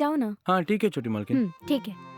जाओ ना। हाँ ठीक है छोटी मालकिन। ठीक है।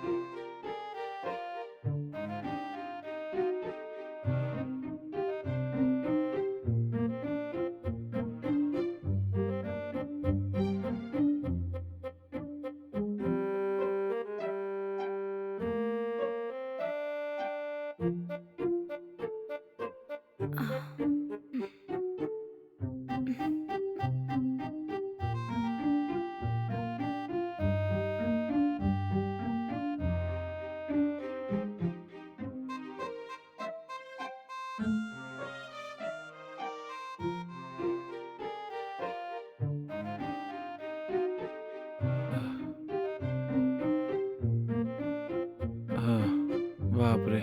हाँ, बाप रे।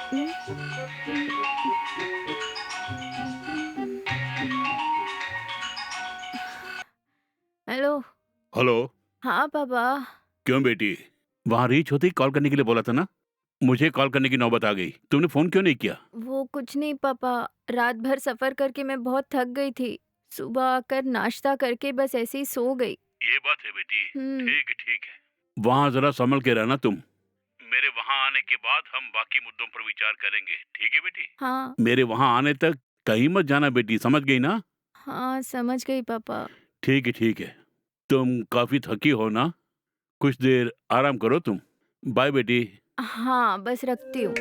हम्म, हेलो। हेलो। हाँ पापा। क्यों बेटी, वहां रीच होते ही कॉल करने के लिए बोला था ना। मुझे कॉल करने की नौबत आ गई, तुमने फोन क्यों नहीं किया? वो कुछ नहीं पापा, रात भर सफर करके मैं बहुत थक गई थी। सुबह आकर नाश्ता करके बस ऐसे ही सो गई। ये बात है बेटी। हम्म। ठीक है। वहाँ जरा संभल के रहना तुम। मेरे वहाँ आने के बाद हम बाकी मुद्दों पर विचार करेंगे, ठीक है बेटी? हाँ। मेरे वहाँ आने तक कहीं मत जाना बेटी, समझ गई ना? हाँ समझ गई पापा। ठीक है। तुम काफी थकी हो ना, कुछ देर आराम करो तुम। बाय बेटी। हाँ बस रखती हूँ।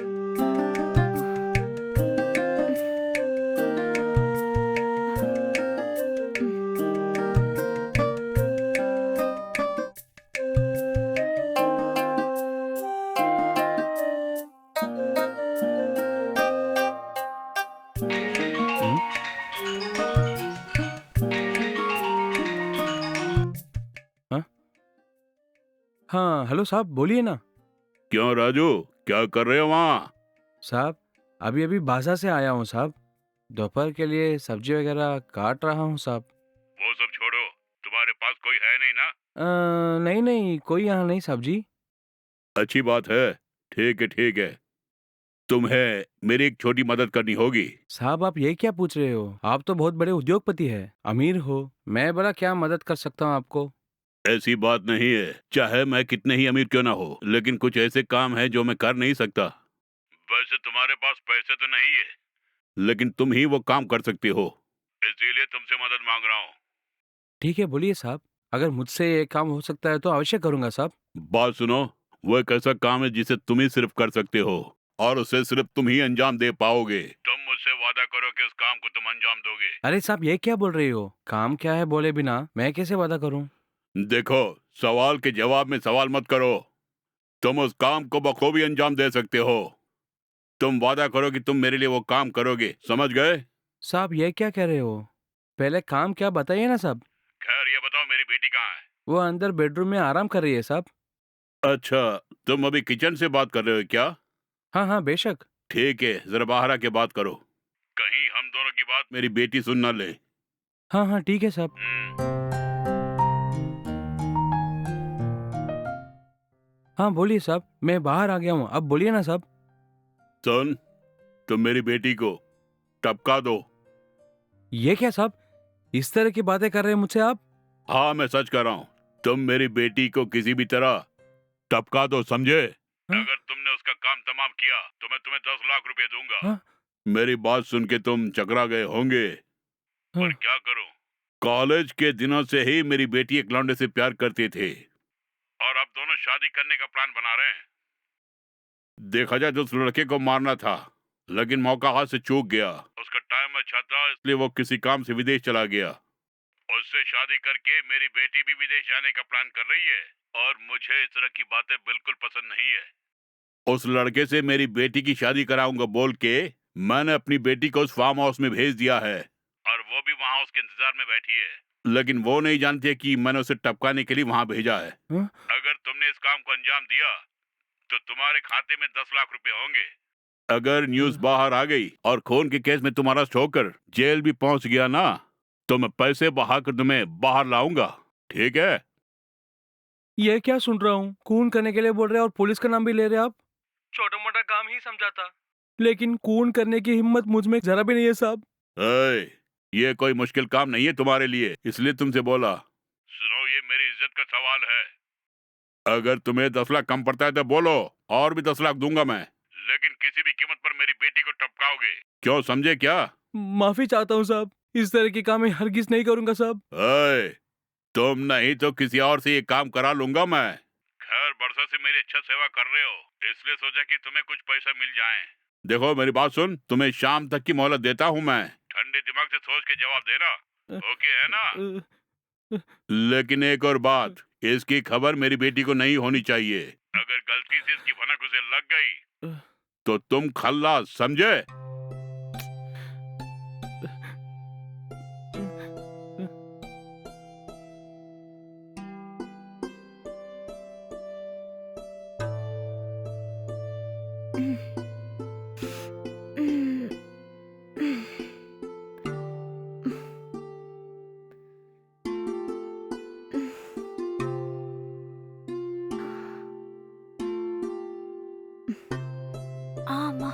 हम्म, हाँ हाँ, हेलो साहब बोलिए ना। क्यों राजू, क्या कर रहे हो वहाँ? साहब अभी अभी बाजार से आया हूँ साहब। दोपहर के लिए सब्जी वगैरह काट रहा हूँ साहब। वो सब छोड़ो, तुम्हारे पास कोई है नहीं ना? नहीं नहीं, कोई यहाँ नहीं साहब जी। अच्छी बात है। ठीक है। तुम्हें मेरी एक छोटी मदद करनी होगी। साहब आप ये क्या पूछ रहे हो? आप तो बहुत बड़े उद्योगपति है, अमीर हो। मैं बड़ा क्या मदद कर सकता हूँ आपको? ऐसी बात नहीं है, चाहे मैं कितने ही अमीर क्यों ना हो, लेकिन कुछ ऐसे काम है जो मैं कर नहीं सकता। वैसे तुम्हारे पास पैसे तो नहीं है, लेकिन तुम ही वो काम कर सकती हो, इसीलिए तुमसे मदद मांग रहा हूँ। ठीक है बोलिए साहब, अगर मुझसे ये काम हो सकता है तो अवश्य करूंगा साहब। बात सुनो, वो एक ऐसा काम है जिसे तुम ही सिर्फ कर सकते हो, और उसे सिर्फ तुम ही अंजाम दे पाओगे। तुम मुझसे वादा करो कि उस काम को तुम अंजाम दोगे। अरे साहब ये क्या बोल रही हो? काम क्या है बोले बिना मैं कैसे वादा करूं? देखो, सवाल के जवाब में सवाल मत करो। तुम उस काम को बखूबी अंजाम दे सकते हो। तुम वादा करो कि तुम मेरे लिए वो काम करोगे, समझ गए? साहब ये क्या कह रहे हो? पहले काम क्या बताइए ना साहब। खैर ये बताओ, मेरी बेटी कहाँ है? वो अंदर बेडरूम में आराम कर रही है साहब। अच्छा, तुम अभी किचन से बात कर रहे हो क्या? हाँ हाँ बेशक। ठीक है, जरा बाहर आके बात करो, कहीं हम दोनों की बात मेरी बेटी सुन ना ले। हाँ हाँ ठीक है साहब। हाँ बोलिए साहब, मैं बाहर आ गया हूँ, अब बोलिए ना साहब। सुन, तुम मेरी बेटी को टपका दो। ये क्या साहब, इस तरह की बातें कर रहे हैं मुझसे आप? हाँ, मैं सच कर रहा हूँ। तुम मेरी बेटी को किसी भी तरह टपका दो, समझे? हाँ अगर तुमने उसका काम तमाम किया तो मैं तुम्हें 10 लाख रुपए दूंगा। हाँ मेरी बात सुन के तुम चकरा गए होंगे, पर हाँ। क्या करूं, कॉलेज के दिनों से ही मेरी बेटी एक लौंडे से प्यार करती थी, और अब दोनों शादी करने का प्लान बना रहे हैं। देखा जाए तो उस लड़के को मारना था, लेकिन मौका हाथ से चूक गया। उसका टाइम अच्छा था, इसलिए वो किसी काम से विदेश चला गया। उससे शादी करके मेरी बेटी भी विदेश जाने का प्लान कर रही है, और मुझे इस तरह की बातें बिल्कुल पसंद नहीं है। उस लड़के से मेरी बेटी की शादी कराऊंगा बोल के मैंने अपनी बेटी को उस फार्म हाउस में भेज दिया है, और वो भी वहां उसके इंतजार में बैठी है, लेकिन वो नहीं जानती है कि मैंने उसे टपकाने के लिए वहां भेजा है। हाँ? अगर तुमने इस काम को अंजाम दिया तो तुम्हारे खाते में 10 लाख रुपए होंगे। अगर न्यूज हाँ। बाहर आ गई और खून के केस में तुम्हारा ठोकर जेल भी पहुंच गया ना, तो मैं पैसे बहा कर तुम्हें बाहर लाऊंगा, ठीक है? ये क्या सुन रहा हूँ, खून करने के लिए बोल रहे हैं और पुलिस का नाम भी ले रहे हैं आप? छोटा मोटा काम ही समझा था, लेकिन खून करने की हिम्मत मुझ में जरा भी नहीं है साहब। ए, ये कोई मुश्किल काम नहीं है तुम्हारे लिए, इसलिए तुमसे बोला। सुनो, ये मेरी इज्जत का सवाल है। अगर तुम्हें 10 लाख कम पड़ता है तो बोलो, और भी 10 लाख दूंगा मैं, लेकिन किसी भी कीमत पर मेरी बेटी को टपकाओगे। क्यों, समझे क्या? माफी चाहता हूँ साहब, इस तरह के काम मैं हरगिज नहीं करूंगा साहब। ए, तुम नहीं तो किसी और से ये काम करा लूंगा मैं। खैर, बरसों से मेरी अच्छा सेवा कर रहे हो, इसलिए सोचा कि तुम्हें कुछ पैसा मिल जाए। देखो मेरी बात सुन, तुम्हें शाम तक की मोहलत देता हूँ मैं। ठंडे दिमाग से सोच के जवाब देना, ओके है ना? अ, लेकिन एक और बात, इसकी खबर मेरी बेटी को नहीं होनी चाहिए। अगर गलती से इसकी भनक उसे लग गई तो तुम खल्लास, समझे? आमा।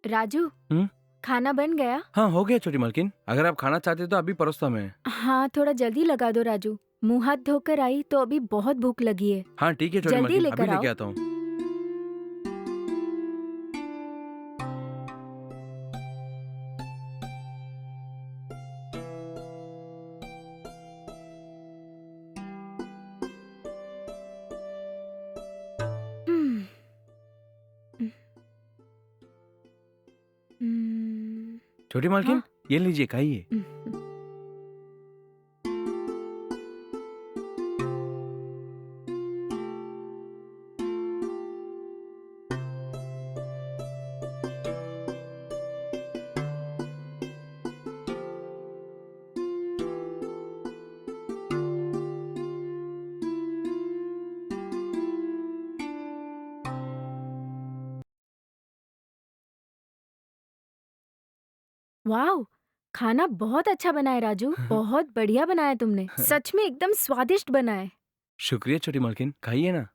राजू, हम्म? खाना बन गया? हाँ हो गया छोटी मालकिन, अगर आप खाना चाहते तो अभी परोसता मैं। हाँ, थोड़ा जल्दी लगा दो राजू। मुंह हाथ धोकर आई तो अभी बहुत भूख लगी है। हाँ ठीक है छोटी जल्दी मालकिन, अभी लेकर लेके आओ। आता हूँ। हम्म, हम्म, छोटी हाँ। मालकिन, ये लीजिए खाइए। वाह, खाना बहुत अच्छा बना है राजू। बहुत बढ़िया बनाया तुमने। सच में एकदम स्वादिष्ट बना है। शुक्रिया छोटी मालकिन, खाइए ना।